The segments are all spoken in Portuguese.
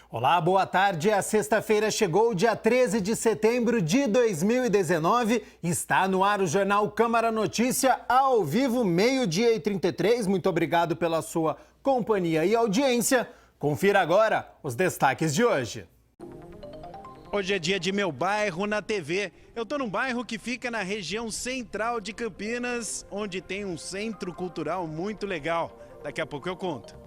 Olá, boa tarde. A sexta-feira chegou, dia 13 de setembro de 2019. Está no ar o Jornal Câmara Notícia, ao vivo, 12h33. Muito obrigado pela sua companhia e audiência. Confira agora os destaques de hoje. Hoje é dia de Meu Bairro na TV. Eu estou num bairro que fica na região central de Campinas, onde tem um centro cultural muito legal. Daqui a pouco eu conto.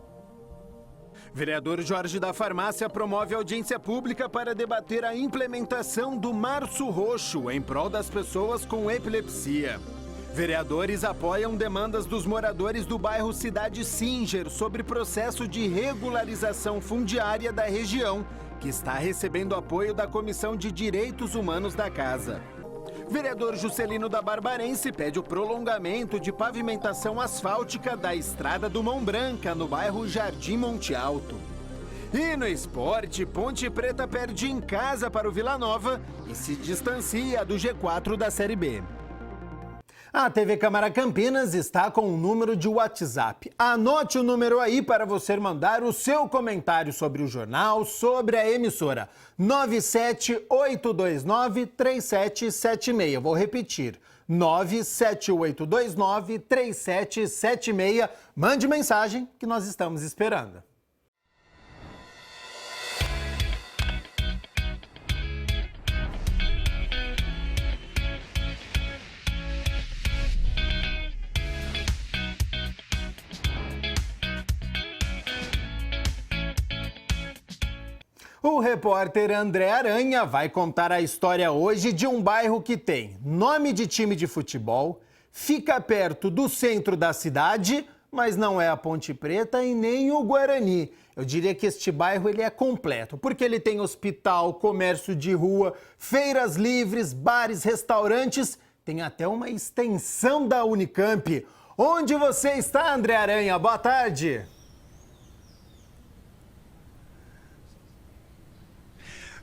Vereador Jorge da Farmácia promove audiência pública para debater a implementação do Março Roxo em prol das pessoas com epilepsia. Vereadores apoiam demandas dos moradores do bairro Cidade Singer sobre processo de regularização fundiária da região, que está recebendo apoio da Comissão de Direitos Humanos da Casa. Vereador Juscelino da Barbarense pede o prolongamento de pavimentação asfáltica da Estrada do Mão Branca, no bairro Jardim Monte Alto. E no esporte, Ponte Preta perde em casa para o Vila Nova e se distancia do G4 da Série B. A TV Câmara Campinas está com um número de WhatsApp. Anote o número aí para você mandar o seu comentário sobre o jornal, sobre a emissora. 97829-3776. Vou repetir. 97829-3776. Mande mensagem que nós estamos esperando. O repórter André Aranha vai contar a história hoje de um bairro que tem nome de time de futebol, fica perto do centro da cidade, mas não é a Ponte Preta e nem o Guarani. Eu diria que este bairro ele é completo, porque ele tem hospital, comércio de rua, feiras livres, bares, restaurantes, tem até uma extensão da Unicamp. Onde você está, André Aranha? Boa tarde.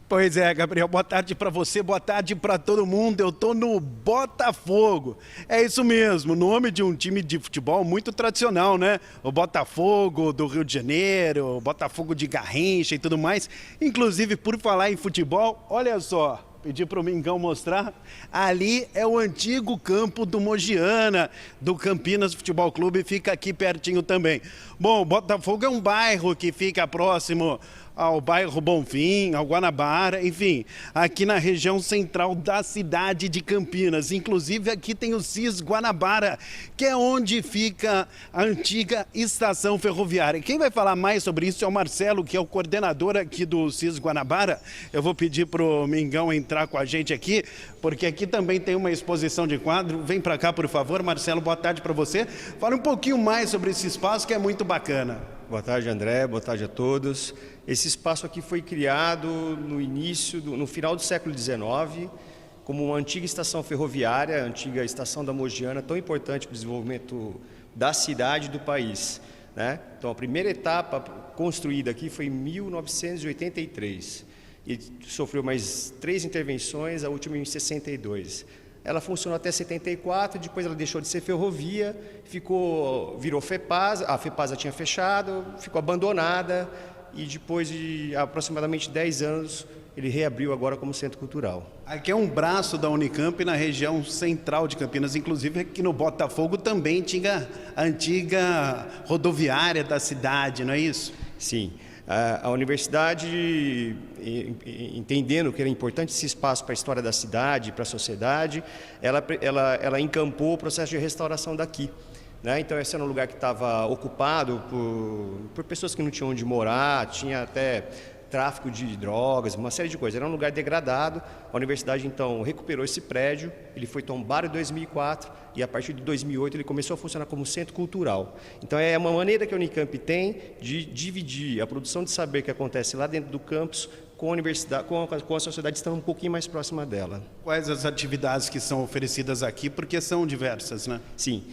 Pois é, Gabriel, boa tarde para você, boa tarde para todo mundo. Eu tô no Botafogo. É isso mesmo, nome de um time de futebol muito tradicional, né? O Botafogo do Rio de Janeiro, o Botafogo de Garrincha e tudo mais. Inclusive, por falar em futebol, olha só, pedi para o Mingão mostrar. Ali é o antigo campo do Mogiana, do Campinas Futebol Clube, fica aqui pertinho também. Bom, Botafogo é um bairro que fica próximo ao bairro Bonfim, ao Guanabara, enfim, aqui na região central da cidade de Campinas. Inclusive aqui tem o CIS Guanabara, que é onde fica a antiga estação ferroviária. Quem vai falar mais sobre isso é o Marcelo, que é o coordenador aqui do CIS Guanabara. Eu vou pedir para o Mingão entrar com a gente aqui, porque aqui também tem uma exposição de quadro. Vem para cá, por favor. Marcelo, boa tarde para você. Fala um pouquinho mais sobre esse espaço, que é muito bacana. Boa tarde, André. Boa tarde a todos. Esse espaço aqui foi criado no final do século XIX, como uma antiga estação ferroviária, a antiga estação da Mogiana, tão importante para o desenvolvimento da cidade e do país, né? Então, a primeira etapa construída aqui foi em 1983 e sofreu mais 3 intervenções, a última em 62. Ela funcionou até 74, depois ela deixou de ser ferrovia, virou FEPASA, a FEPASA tinha fechado, ficou abandonada e depois de aproximadamente 10 anos ele reabriu agora como centro cultural. Aqui é um braço da Unicamp na região central de Campinas, inclusive aqui no Botafogo também tinha a antiga rodoviária da cidade, não é isso? Sim. A universidade, entendendo que era importante esse espaço para a história da cidade, para a sociedade, ela encampou o processo de restauração daqui, né? Então esse era um lugar que estava ocupado por pessoas que não tinham onde morar, tinha até tráfico de drogas, uma série de coisas. Era um lugar degradado. A universidade, então, recuperou esse prédio, ele foi tombado em 2004 e, a partir de 2008, ele começou a funcionar como centro cultural. Então, é uma maneira que a Unicamp tem de dividir a produção de saber que acontece lá dentro do campus com a universidade, com a sociedade estando um pouquinho mais próxima dela. Quais as atividades que são oferecidas aqui? Porque são diversas, né? Sim,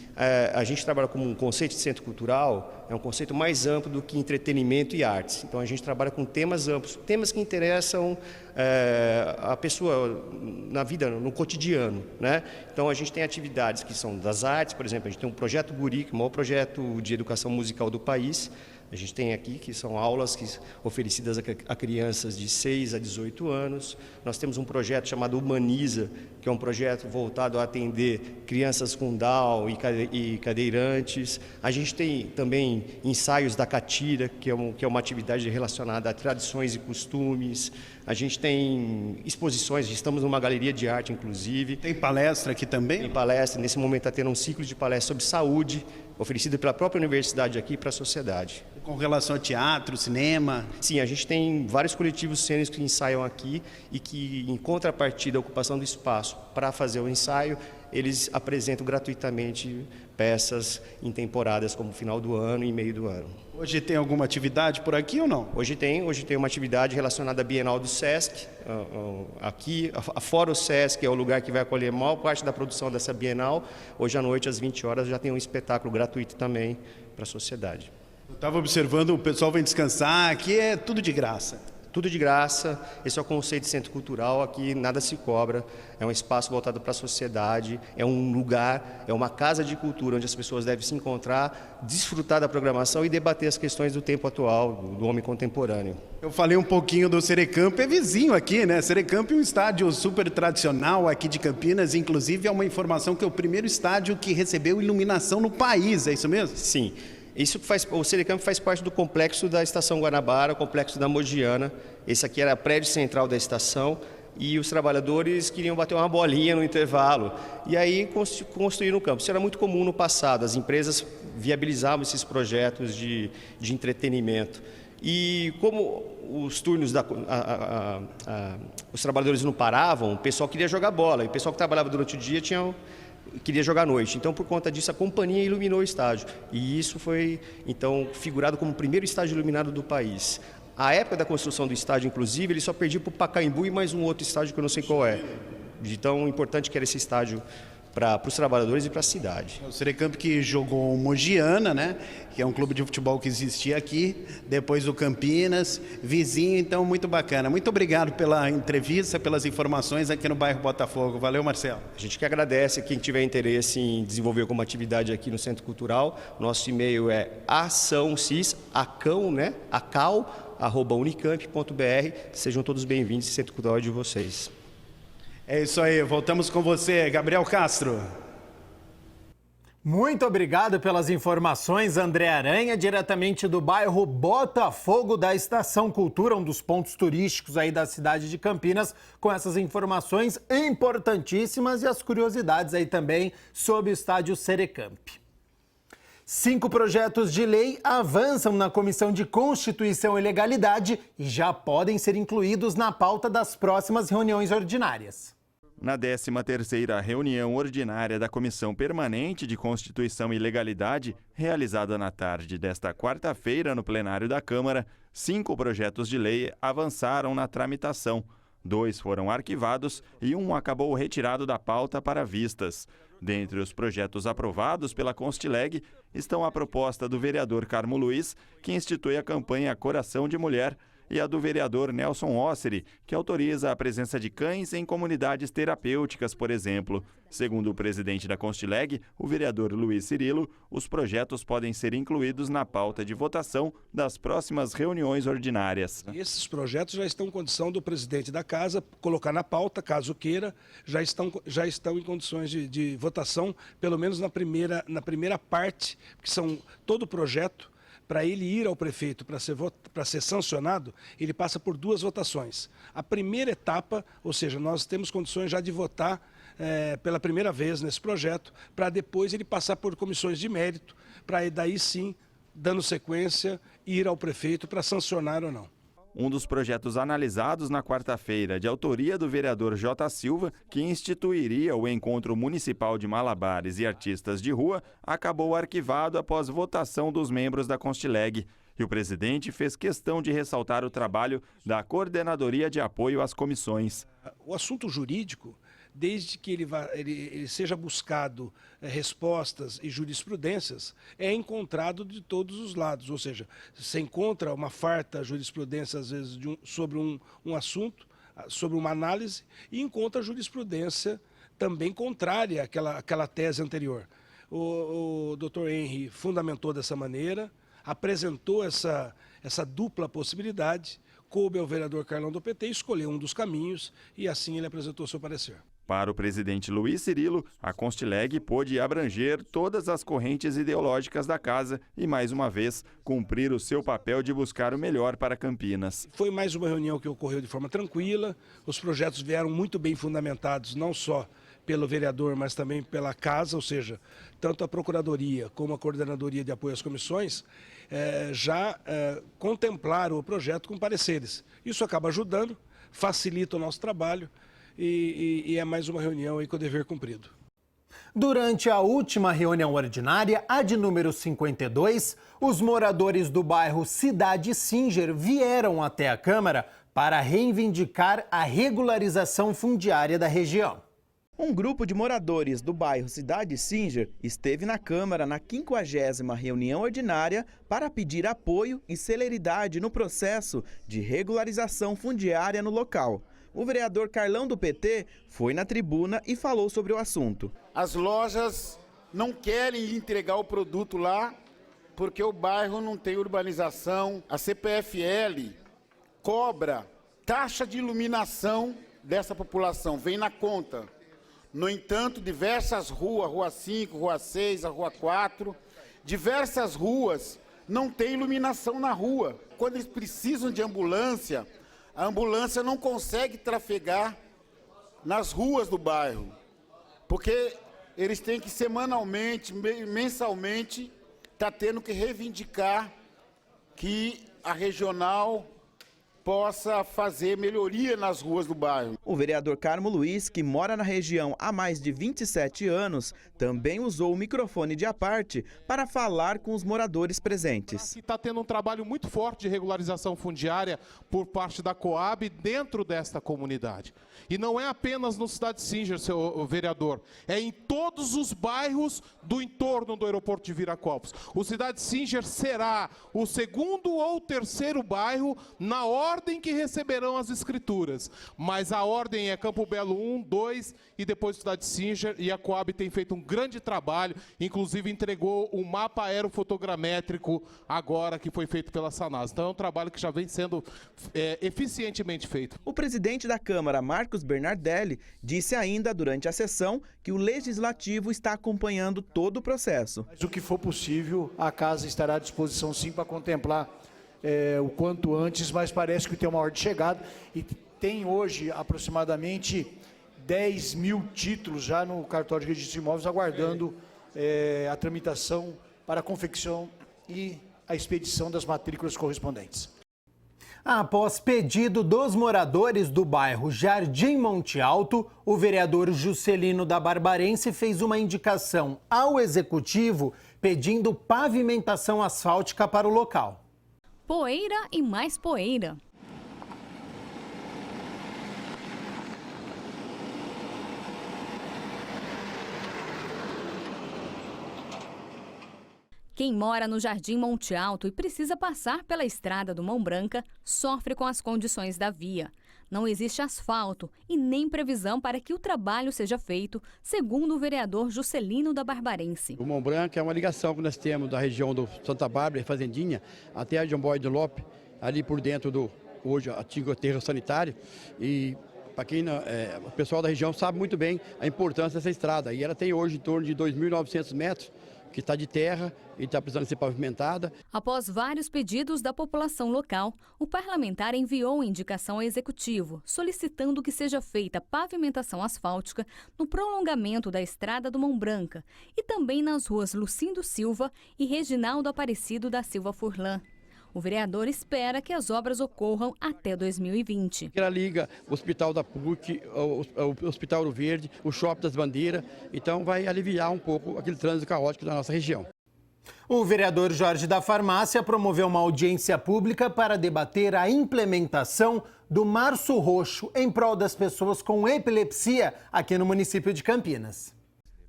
a gente trabalha como um conceito de centro cultural, é um conceito mais amplo do que entretenimento e artes. Então a gente trabalha com temas amplos, temas que interessam a pessoa na vida, no cotidiano, né? Então a gente tem atividades que são das artes, por exemplo, a gente tem um projeto Guri, que é o maior projeto de educação musical do país. A gente tem aqui que são aulas oferecidas a crianças de 6 a 18 anos. Nós temos um projeto chamado Humaniza, que é um projeto voltado a atender crianças com Down e cadeirantes. A gente tem também ensaios da catira, que é uma atividade relacionada a tradições e costumes. A gente tem exposições, estamos numa galeria de arte, inclusive. Tem palestra aqui também? Tem palestra, nesse momento está tendo um ciclo de palestras sobre saúde, oferecido pela própria universidade aqui para a sociedade. Com relação a teatro, cinema? Sim, a gente tem vários coletivos cênicos que ensaiam aqui e que, em contrapartida à ocupação do espaço para fazer o ensaio, eles apresentam gratuitamente peças em temporadas como final do ano e meio do ano. Hoje tem alguma atividade por aqui ou não? Hoje tem uma atividade relacionada à Bienal do Sesc. Aqui, fora o Sesc, é o lugar que vai acolher a maior parte da produção dessa Bienal. Hoje à noite, às 20 horas, já tem um espetáculo gratuito também para a sociedade. Eu estava observando, o pessoal vem descansar, aqui é tudo de graça. Tudo de graça, esse é o conceito de centro cultural, aqui nada se cobra, é um espaço voltado para a sociedade, é um lugar, é uma casa de cultura onde as pessoas devem se encontrar, desfrutar da programação e debater as questões do tempo atual, do homem contemporâneo. Eu falei um pouquinho do Serecamp, é vizinho aqui, né? Serecamp é um estádio super tradicional aqui de Campinas, inclusive é uma informação que é o primeiro estádio que recebeu iluminação no país, é isso mesmo? Sim. O Serecamp faz parte do complexo da Estação Guanabara, o complexo da Mogiana. Esse aqui era o prédio central da estação e os trabalhadores queriam bater uma bolinha no intervalo. E aí construíram o campo. Isso era muito comum no passado, as empresas viabilizavam esses projetos de entretenimento. E como os turnos, os trabalhadores não paravam, o pessoal queria jogar bola. E o pessoal que trabalhava durante o dia queria jogar à noite. Então, por conta disso, a companhia iluminou o estádio. E isso foi, então, figurado como o primeiro estádio iluminado do país. À época da construção do estádio, inclusive, ele só perdia para o Pacaembu e mais um outro estádio que eu não sei qual é. De tão importante que era esse estádio para os trabalhadores e para a cidade. O Serecamp que jogou o Mogiana, né? Que é um clube de futebol que existia aqui, depois o Campinas, vizinho, então muito bacana. Muito obrigado pela entrevista, pelas informações aqui no bairro Botafogo. Valeu, Marcelo. A gente que agradece, quem tiver interesse em desenvolver alguma atividade aqui no Centro Cultural, nosso e-mail é acal@unicamp.br. Sejam todos bem-vindos, esse Centro Cultural é de vocês. É isso aí, voltamos com você, Gabriel Castro. Muito obrigado pelas informações, André Aranha, diretamente do bairro Botafogo da Estação Cultura, um dos pontos turísticos aí da cidade de Campinas, com essas informações importantíssimas e as curiosidades aí também sobre o estádio Serecamp. 5 projetos de lei avançam na Comissão de Constituição e Legalidade e já podem ser incluídos na pauta das próximas reuniões ordinárias. Na 13ª reunião ordinária da Comissão Permanente de Constituição e Legalidade, realizada na tarde desta quarta-feira no plenário da Câmara, 5 projetos de lei avançaram na tramitação. 2 foram arquivados e 1 acabou retirado da pauta para vistas. Dentre os projetos aprovados pela Constileg estão a proposta do vereador Carmo Luiz, que institui a campanha Coração de Mulher, e a do vereador Nelson Osseri, que autoriza a presença de cães em comunidades terapêuticas, por exemplo. Segundo o presidente da Constileg, o vereador Luiz Cirilo, os projetos podem ser incluídos na pauta de votação das próximas reuniões ordinárias. Esses projetos já estão em condição do presidente da casa colocar na pauta, caso queira, já estão em condições de votação, pelo menos na primeira parte, que são todo o projeto. Para ele ir ao prefeito para ser sancionado, ele passa por 2 votações. A primeira etapa, ou seja, nós temos condições já de votar pela primeira vez nesse projeto, para depois ele passar por comissões de mérito, para daí sim, dando sequência, ir ao prefeito para sancionar ou não. Um dos projetos analisados na quarta-feira, de autoria do vereador J. Silva, que instituiria o Encontro Municipal de Malabares e Artistas de Rua, acabou arquivado após votação dos membros da Constileg. E o presidente fez questão de ressaltar o trabalho da Coordenadoria de Apoio às Comissões. O assunto jurídico, desde que ele seja buscado respostas e jurisprudências, é encontrado de todos os lados. Ou seja, você encontra uma farta jurisprudência, às vezes, sobre um assunto, sobre uma análise, e encontra jurisprudência também contrária àquela tese anterior. O Dr. Henry fundamentou dessa maneira, apresentou essa dupla possibilidade, coube ao vereador Carlão do PT escolher um dos caminhos e assim ele apresentou seu parecer. Para o presidente Luiz Cirilo, a Constileg pôde abranger todas as correntes ideológicas da casa e, mais uma vez, cumprir o seu papel de buscar o melhor para Campinas. Foi mais uma reunião que ocorreu de forma tranquila, os projetos vieram muito bem fundamentados, não só pelo vereador, mas também pela casa, ou seja, tanto a Procuradoria como a Coordenadoria de Apoio às Comissões já contemplaram o projeto com pareceres. Isso acaba ajudando, facilita o nosso trabalho e é mais uma reunião aí com o dever cumprido. Durante a última reunião ordinária, a de número 52, os moradores do bairro Cidade Singer vieram até a Câmara para reivindicar a regularização fundiária da região. Um grupo de moradores do bairro Cidade Singer esteve na Câmara na 50ª reunião ordinária para pedir apoio e celeridade no processo de regularização fundiária no local. O vereador Carlão do PT foi na tribuna e falou sobre o assunto. As lojas não querem entregar o produto lá porque o bairro não tem urbanização. A CPFL cobra taxa de iluminação dessa população, vem na conta. No entanto, diversas ruas, Rua 5, Rua 6, a Rua 4, diversas ruas não tem iluminação na rua. Quando eles precisam de ambulância, a ambulância não consegue trafegar nas ruas do bairro, porque eles têm que semanalmente, mensalmente, estar tendo que reivindicar que a regional possa fazer melhoria nas ruas do bairro. O vereador Carmo Luiz, que mora na região há mais de 27 anos, também usou o microfone de aparte para falar com os moradores presentes. Está tendo um trabalho muito forte de regularização fundiária por parte da Coab dentro desta comunidade. E não é apenas no Cidade Singer, seu vereador, é em todos os bairros do entorno do aeroporto de Viracopos. O Cidade Singer será o segundo ou terceiro bairro na ordem que receberão as escrituras. Mas a ordem é Campo Belo 1, 2 e depois Cidade Singer, e a Coab tem feito um grande trabalho, inclusive entregou o mapa aerofotogramétrico agora que foi feito pela Sanasa. Então é um trabalho que já vem sendo eficientemente feito. O presidente da Câmara, Marcos Bernardelli, disse ainda durante a sessão que o Legislativo está acompanhando todo o processo. Mas o que for possível, a casa estará à disposição sim para contemplar o quanto antes, mas parece que tem uma hora de chegada e tem hoje aproximadamente 10 mil títulos já no cartório de registro de imóveis aguardando a tramitação para a confecção e a expedição das matrículas correspondentes. Após pedido dos moradores do bairro Jardim Monte Alto, o vereador Juscelino da Barbarense fez uma indicação ao Executivo pedindo pavimentação asfáltica para o local. Poeira e mais poeira. Quem mora no Jardim Monte Alto e precisa passar pela estrada do Mão Branca sofre com as condições da via. Não existe asfalto e nem previsão para que o trabalho seja feito, segundo o vereador Juscelino da Barbarense. O Mão Branca é uma ligação que nós temos da região do Santa Bárbara e Fazendinha até a João Boy de Lopes, ali por dentro do hoje antigo aterro sanitário. E para quem o pessoal da região sabe muito bem a importância dessa estrada. E ela tem hoje em torno de 2.900 metros, que está de terra e está precisando ser pavimentada. Após vários pedidos da população local, o parlamentar enviou indicação ao Executivo, solicitando que seja feita pavimentação asfáltica no prolongamento da estrada do Mão Branca e também nas ruas Lucindo Silva e Reginaldo Aparecido da Silva Furlan. O vereador espera que as obras ocorram até 2020. Ela liga o Hospital da PUC, o Hospital Ouro Verde, o Shopping das Bandeiras, então vai aliviar um pouco aquele trânsito caótico da nossa região. O vereador Jorge da Farmácia promoveu uma audiência pública para debater a implementação do Março Roxo em prol das pessoas com epilepsia aqui no município de Campinas.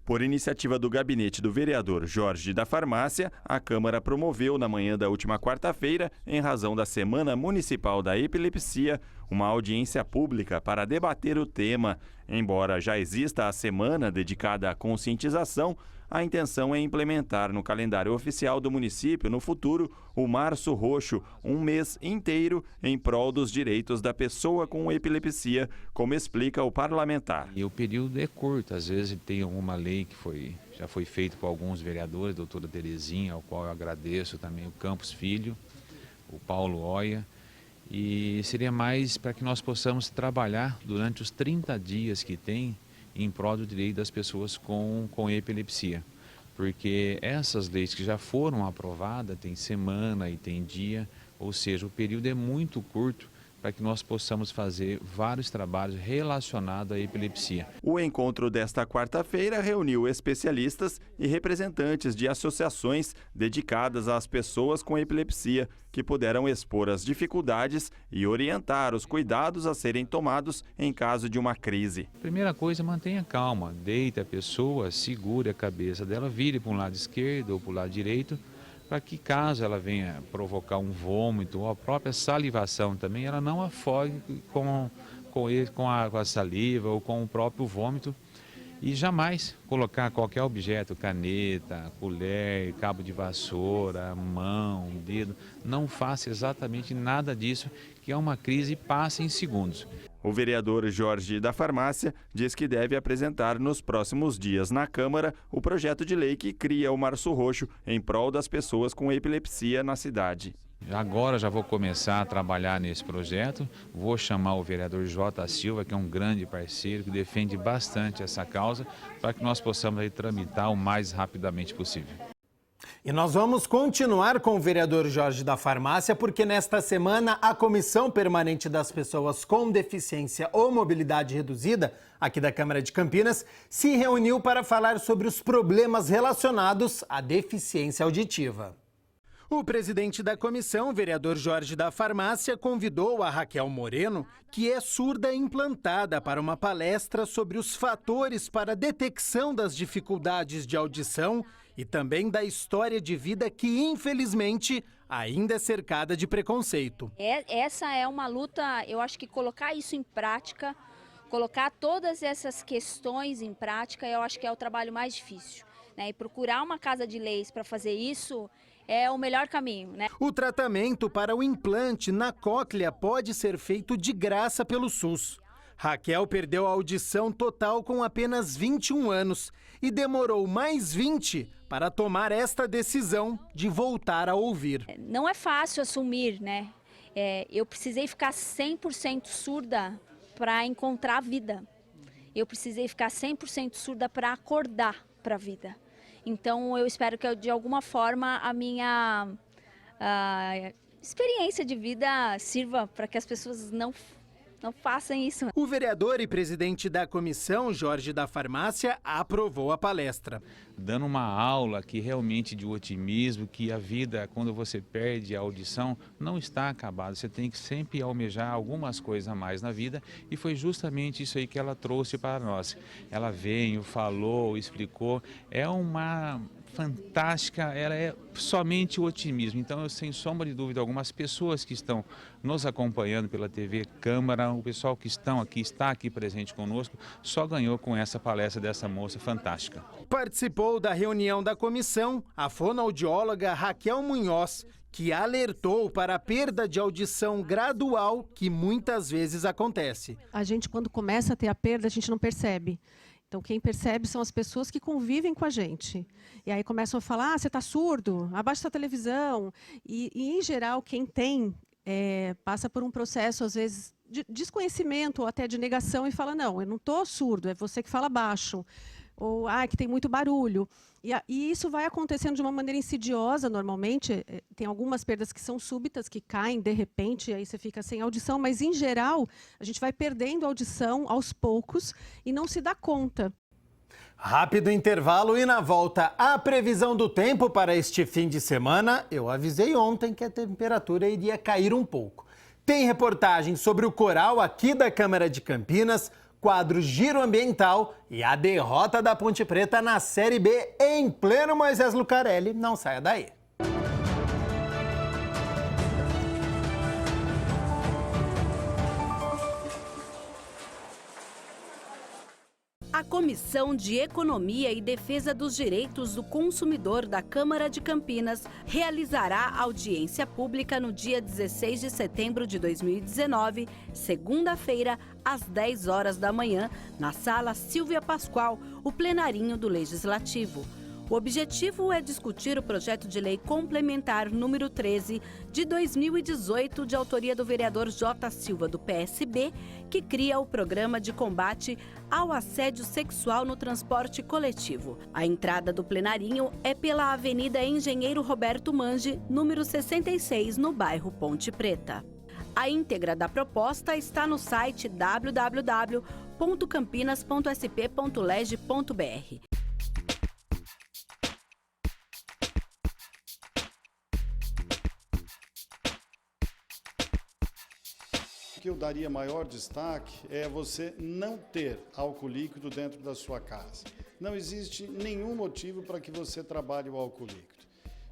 Por iniciativa do gabinete do vereador Jorge da Farmácia, a Câmara promoveu na manhã da última quarta-feira, em razão da Semana Municipal da Epilepsia, uma audiência pública para debater o tema. Embora já exista a semana dedicada à conscientização, a intenção é implementar no calendário oficial do município, no futuro, o Março Roxo, um mês inteiro em prol dos direitos da pessoa com epilepsia, como explica o parlamentar. E o período é curto, às vezes tem alguma lei que já foi feita por alguns vereadores, a doutora Terezinha, ao qual eu agradeço também, o Campos Filho, o Paulo Oia, e seria mais para que nós possamos trabalhar durante os 30 dias que tem em prol do direito das pessoas com epilepsia. Porque essas leis que já foram aprovadas, tem semana e tem dia, ou seja, o período é muito curto para que nós possamos fazer vários trabalhos relacionados à epilepsia. O encontro desta quarta-feira reuniu especialistas e representantes de associações dedicadas às pessoas com epilepsia, que puderam expor as dificuldades e orientar os cuidados a serem tomados em caso de uma crise. Primeira coisa, mantenha calma, deita a pessoa, segure a cabeça dela, vire para um lado esquerdo ou para o lado direito, para que caso ela venha provocar um vômito ou a própria salivação também, ela não afogue com a saliva ou com o próprio vômito. E jamais colocar qualquer objeto, caneta, colher, cabo de vassoura, mão, dedo, não faça exatamente nada disso, que é uma crise e passa em segundos. O vereador Jorge da Farmácia diz que deve apresentar nos próximos dias na Câmara o projeto de lei que cria o Março Roxo em prol das pessoas com epilepsia na cidade. Agora já vou começar a trabalhar nesse projeto, vou chamar o vereador J. Silva, que é um grande parceiro, que defende bastante essa causa, para que nós possamos aí tramitar o mais rapidamente possível. E nós vamos continuar com o vereador Jorge da Farmácia, porque nesta semana a Comissão Permanente das Pessoas com Deficiência ou Mobilidade Reduzida, aqui da Câmara de Campinas, se reuniu para falar sobre os problemas relacionados à deficiência auditiva. O presidente da comissão, o vereador Jorge da Farmácia, convidou a Raquel Moreno, que é surda implantada, para uma palestra sobre os fatores para a detecção das dificuldades de audição e também da história de vida que, infelizmente, ainda é cercada de preconceito. Essa é uma luta, eu acho que colocar isso em prática, colocar todas essas questões em prática, eu acho que é o trabalho mais difícil, né? E procurar uma casa de leis para fazer isso é o melhor caminho, né? O tratamento para o implante na cóclea pode ser feito de graça pelo SUS. Raquel perdeu a audição total com apenas 21 anos e demorou mais 20 para tomar esta decisão de voltar a ouvir. Não é fácil assumir, né? Eu precisei ficar 100% surda para encontrar a vida. Eu precisei ficar 100% surda para acordar para a vida. Então, eu espero que, de alguma forma, a minha experiência de vida sirva para que as pessoas não façam isso. O vereador e presidente da comissão, Jorge da Farmácia, aprovou a palestra. Dando uma aula aqui realmente de otimismo, que a vida, quando você perde a audição, não está acabada. Você tem que sempre almejar algumas coisas a mais na vida, e foi justamente isso aí que ela trouxe para nós. Ela veio, falou, explicou, é uma fantástica, ela é somente o otimismo. Então, eu, sem sombra de dúvida, algumas pessoas que estão nos acompanhando pela TV Câmara, o pessoal que está aqui presente conosco, só ganhou com essa palestra dessa moça fantástica. Participou da reunião da comissão a fonoaudióloga Raquel Munhoz, que alertou para a perda de audição gradual que muitas vezes acontece. A gente, quando começa a ter a perda, a gente não percebe. Então, quem percebe são as pessoas que convivem com a gente. E aí começam a falar, você está surdo, abaixa a televisão. E, em geral, quem tem, passa por um processo, às vezes, de desconhecimento ou até de negação e fala, não, eu não estou surdo, é você que fala baixo. Ou, que tem muito barulho. E isso vai acontecendo de uma maneira insidiosa, normalmente. Tem algumas perdas que são súbitas, que caem de repente, aí você fica sem audição, mas, em geral, a gente vai perdendo a audição aos poucos e não se dá conta. Rápido intervalo e na volta a previsão do tempo para este fim de semana. Eu avisei ontem que a temperatura iria cair um pouco. Tem reportagem sobre o coral aqui da Câmara de Campinas, quadro Giro Ambiental e a derrota da Ponte Preta na Série B em pleno Moisés Lucarelli. Não saia daí. A Comissão de Economia e Defesa dos Direitos do Consumidor da Câmara de Campinas realizará audiência pública no dia 16 de setembro de 2019, segunda-feira, às 10 horas da manhã, na Sala Silvia Pascoal, o plenarinho do Legislativo. O objetivo é discutir o projeto de lei complementar número 13 de 2018, de autoria do vereador J. Silva, do PSB, que cria o programa de combate ao assédio sexual no transporte coletivo. A entrada do plenarinho é pela Avenida Engenheiro Roberto Mange, número 66, no bairro Ponte Preta. A íntegra da proposta está no site www.campinas.sp.leg.br. O que eu daria maior destaque é você não ter álcool líquido dentro da sua casa. Não existe nenhum motivo para que você trabalhe o álcool líquido.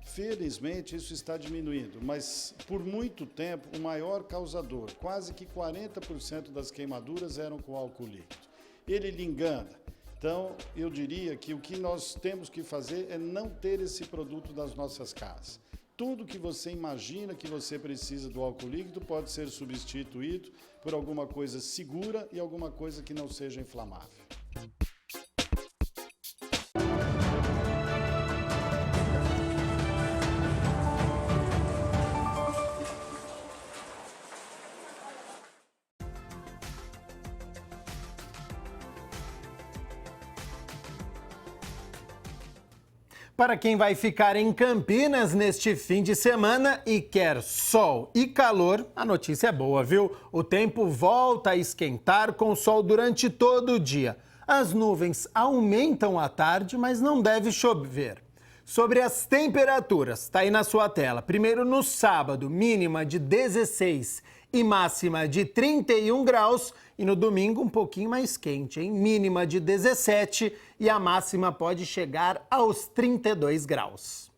Felizmente isso está diminuindo, mas por muito tempo o maior causador, quase que 40% das queimaduras eram com álcool líquido. Ele lhe engana. Então eu diria que o que nós temos que fazer é não ter esse produto nas nossas casas. Tudo que você imagina que você precisa do álcool líquido pode ser substituído por alguma coisa segura e alguma coisa que não seja inflamável. Para quem vai ficar em Campinas neste fim de semana e quer sol e calor, a notícia é boa, viu? O tempo volta a esquentar com sol durante todo o dia. As nuvens aumentam à tarde, mas não deve chover. Sobre as temperaturas, está aí na sua tela. Primeiro no sábado, mínima de 16 e máxima de 31 graus. E no domingo um pouquinho mais quente, hein? Mínima de 17 e a máxima pode chegar aos 32 graus.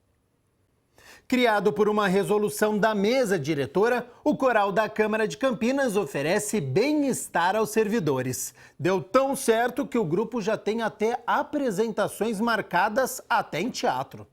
Criado por uma resolução da mesa diretora, o Coral da Câmara de Campinas oferece bem-estar aos servidores. Deu tão certo que o grupo já tem até apresentações marcadas até em teatro.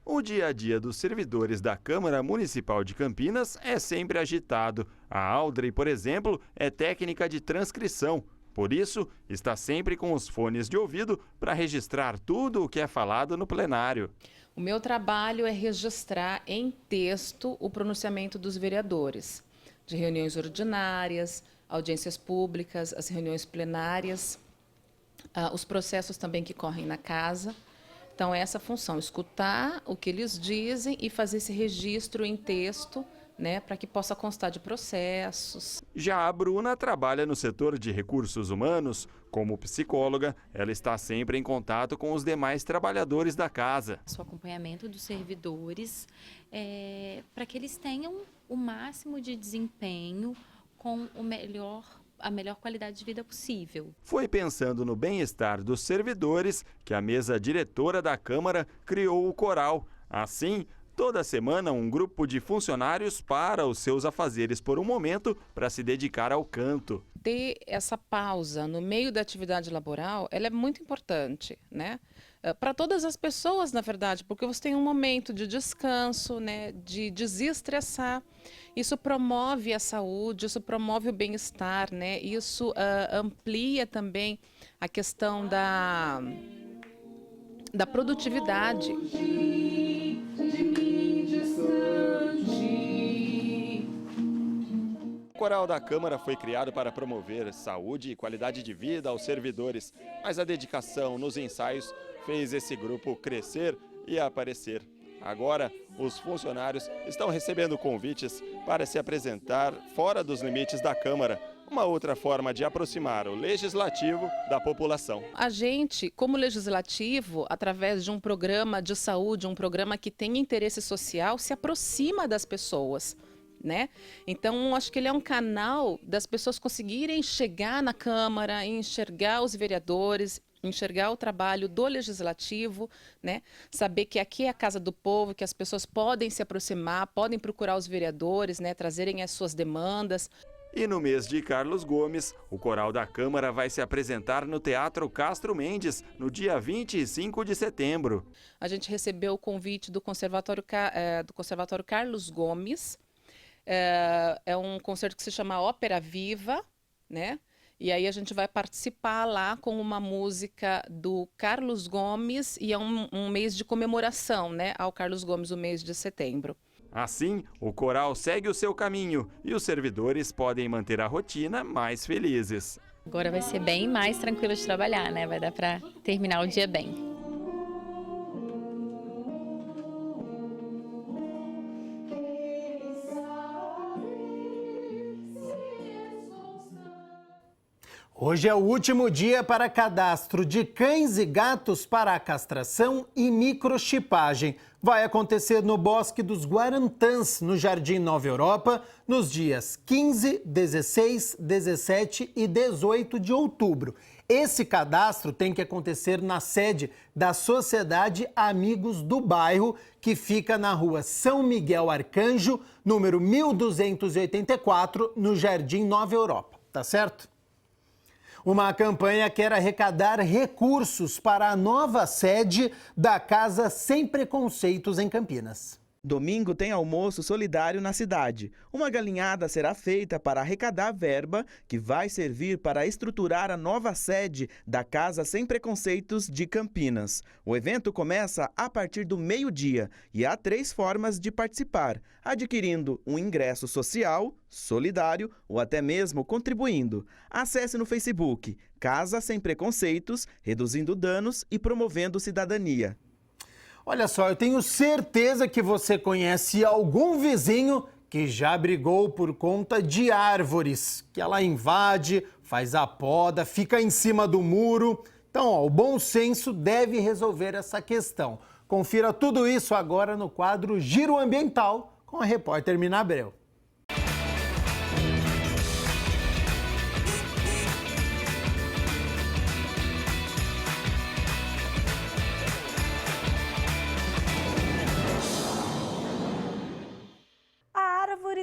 O dia a dia dos servidores da Câmara Municipal de Campinas é sempre agitado. A Audrey, por exemplo, é técnica de transcrição. Por isso, está sempre com os fones de ouvido para registrar tudo o que é falado no plenário. O meu trabalho é registrar em texto o pronunciamento dos vereadores, de reuniões ordinárias, audiências públicas, as reuniões plenárias, os processos também que correm na casa. Então, é essa função, escutar o que eles dizem e fazer esse registro em texto, né, para que possa constar de processos. Já a Bruna trabalha no setor de recursos humanos. Como psicóloga, ela está sempre em contato com os demais trabalhadores da casa. O acompanhamento dos servidores para que eles tenham o máximo de desempenho com a melhor qualidade de vida possível. Foi pensando no bem-estar dos servidores que a mesa diretora da Câmara criou o coral. Assim, toda semana um grupo de funcionários para os seus afazeres por um momento para se dedicar ao canto. Ter essa pausa no meio da atividade laboral, ela é muito importante, né? Para todas as pessoas, na verdade, porque você tem um momento de descanso, né, de desestressar. Isso promove a saúde, isso promove o bem-estar, né? Isso amplia também a questão da produtividade. O Coral da Câmara foi criado para promover saúde e qualidade de vida aos servidores, mas a dedicação nos ensaios fez esse grupo crescer e aparecer. Agora, os funcionários estão recebendo convites para se apresentar fora dos limites da Câmara, uma outra forma de aproximar o legislativo da população. A gente, como legislativo, através de um programa de saúde, um programa que tem interesse social, se aproxima das pessoas, né? Então, acho que ele é um canal das pessoas conseguirem chegar na Câmara, enxergar os vereadores, enxergar o trabalho do legislativo, né? Saber que aqui é a casa do povo, que as pessoas podem se aproximar, podem procurar os vereadores, né? Trazerem as suas demandas. E no mês de Carlos Gomes, o Coral da Câmara vai se apresentar no Teatro Castro Mendes, no dia 25 de setembro. A gente recebeu o convite do Conservatório Carlos Gomes. É um concerto que se chama Ópera Viva, né? E aí a gente vai participar lá com uma música do Carlos Gomes e é um mês de comemoração, né, ao Carlos Gomes, o mês de setembro. Assim, o coral segue o seu caminho e os servidores podem manter a rotina mais felizes. Agora vai ser bem mais tranquilo de trabalhar, né? Vai dar para terminar o dia bem. Hoje é o último dia para cadastro de cães e gatos para a castração e microchipagem. Vai acontecer no Bosque dos Guarantãs, no Jardim Nova Europa, nos dias 15, 16, 17 e 18 de outubro. Esse cadastro tem que acontecer na sede da Sociedade Amigos do Bairro, que fica na rua São Miguel Arcanjo, número 1284, no Jardim Nova Europa. Tá certo? Uma campanha quer arrecadar recursos para a nova sede da Casa Sem Preconceitos em Campinas. Domingo tem almoço solidário na cidade. Uma galinhada será feita para arrecadar verba que vai servir para estruturar a nova sede da Casa Sem Preconceitos de Campinas. O evento começa a partir do meio-dia e há 3 formas de participar: adquirindo um ingresso social, solidário ou até mesmo contribuindo. Acesse no Facebook Casa Sem Preconceitos, reduzindo danos e promovendo cidadania. Olha só, eu tenho certeza que você conhece algum vizinho que já brigou por conta de árvores, que ela invade, faz a poda, fica em cima do muro. Então, ó, o bom senso deve resolver essa questão. Confira tudo isso agora no quadro Giro Ambiental com a repórter Mina Abreu.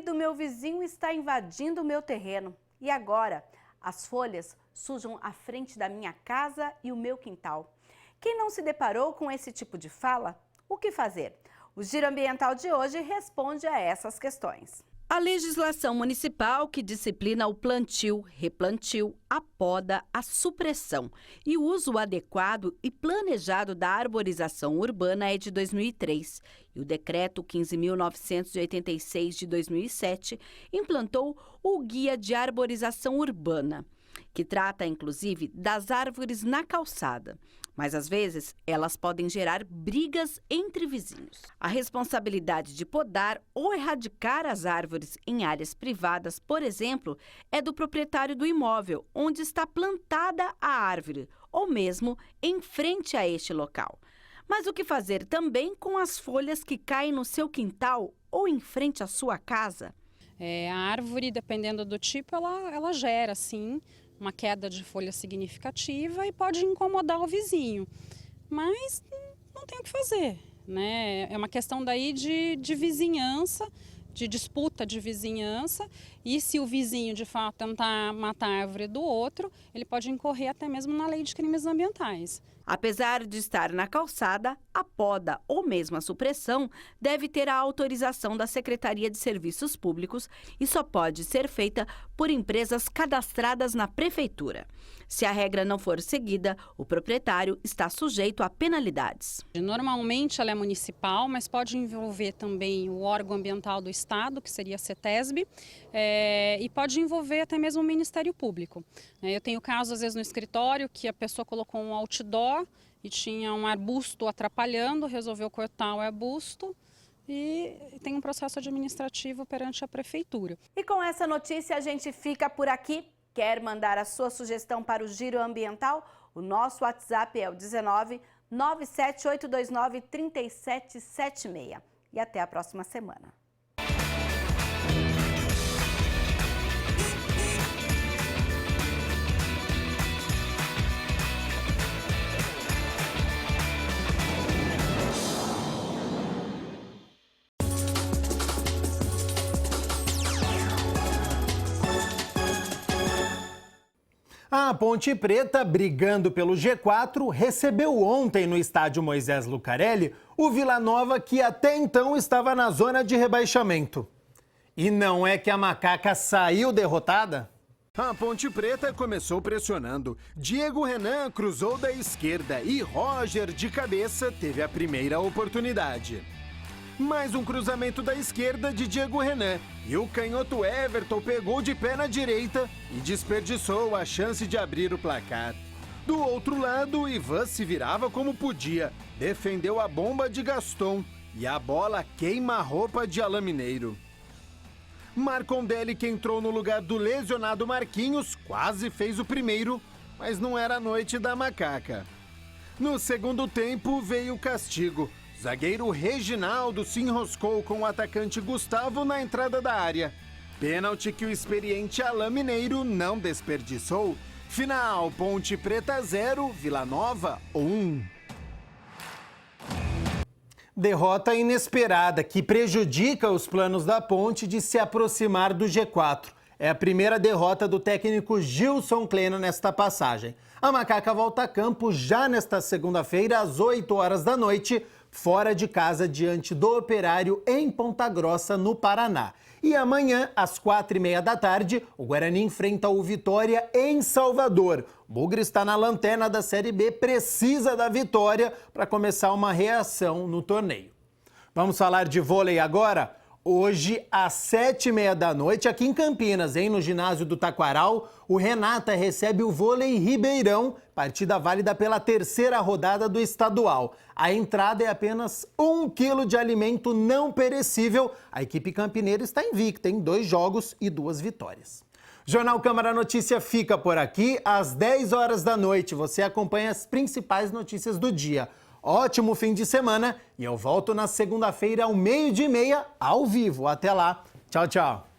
Do meu vizinho está invadindo o meu terreno. E agora? As folhas sujam a frente da minha casa e o meu quintal. Quem não se deparou com esse tipo de fala? O que fazer? O Giro Ambiental de hoje responde a essas questões. A legislação municipal que disciplina o plantio, replantio, a poda, a supressão e o uso adequado e planejado da arborização urbana é de 2003. E o Decreto 15.986 de 2007 implantou o Guia de Arborização Urbana, que trata, inclusive, das árvores na calçada. Mas, às vezes, elas podem gerar brigas entre vizinhos. A responsabilidade de podar ou erradicar as árvores em áreas privadas, por exemplo, é do proprietário do imóvel onde está plantada a árvore, ou mesmo em frente a este local. Mas o que fazer também com as folhas que caem no seu quintal ou em frente à sua casa? A árvore, dependendo do tipo, ela gera, sim, uma queda de folha significativa e pode incomodar o vizinho. Mas não tem o que fazer, né? É uma questão daí de vizinhança, de disputa de vizinhança, e se o vizinho de fato tentar matar a árvore do outro, ele pode incorrer até mesmo na lei de crimes ambientais. Apesar de estar na calçada, a poda ou mesmo a supressão deve ter a autorização da Secretaria de Serviços Públicos e só pode ser feita por empresas cadastradas na Prefeitura. Se a regra não for seguida, o proprietário está sujeito a penalidades. Normalmente ela é municipal, mas pode envolver também o órgão ambiental do Estado, que seria a CETESB, e pode envolver até mesmo o Ministério Público. Eu tenho casos, às vezes, no escritório, que a pessoa colocou um outdoor e tinha um arbusto atrapalhando, resolveu cortar o arbusto e tem um processo administrativo perante a Prefeitura. E com essa notícia a gente fica por aqui. Quer mandar a sua sugestão para o Giro Ambiental? O nosso WhatsApp é o 19 97829 3776. E até a próxima semana. A Ponte Preta, brigando pelo G4, recebeu ontem no estádio Moisés Lucarelli o Vila Nova, que até então estava na zona de rebaixamento. E não é que a Macaca saiu derrotada? A Ponte Preta começou pressionando. Diego Renan cruzou da esquerda e Roger, de cabeça, teve a primeira oportunidade. Mais um cruzamento da esquerda de Diego Renan e o canhoto Everton pegou de pé na direita e desperdiçou a chance de abrir o placar. Do outro lado, Ivan se virava como podia, defendeu a bomba de Gaston e a bola queima a roupa de Alain Mineiro. Marcondelli, que entrou no lugar do lesionado Marquinhos, quase fez o primeiro, mas não era a noite da Macaca. No segundo tempo veio o castigo. Zagueiro Reginaldo se enroscou com o atacante Gustavo na entrada da área. Pênalti que o experiente Alain Mineiro não desperdiçou. Final, Ponte Preta 0, Vila Nova 1. Derrota inesperada que prejudica os planos da Ponte de se aproximar do G4. É a primeira derrota do técnico Gilson Kleno nesta passagem. A Macaca volta a campo já nesta segunda-feira, às 8 horas da noite, fora de casa diante do Operário em Ponta Grossa, no Paraná. E amanhã, às 4h30 da tarde, o Guarani enfrenta o Vitória em Salvador. O Bugre está na lanterna da Série B, precisa da vitória para começar uma reação no torneio. Vamos falar de vôlei agora? Hoje, às 7h30 da noite, aqui em Campinas, no ginásio do Taquaral, o Renata recebe o Vôlei Ribeirão, partida válida pela terceira rodada do estadual. A entrada é apenas 1 quilo de alimento não perecível. A equipe campineira está invicta em 2 jogos e 2 vitórias. Jornal Câmara Notícia fica por aqui. Às 10 horas da noite, você acompanha as principais notícias do dia. Ótimo fim de semana e eu volto na segunda-feira ao 12h30 ao vivo. Até lá. Tchau, tchau.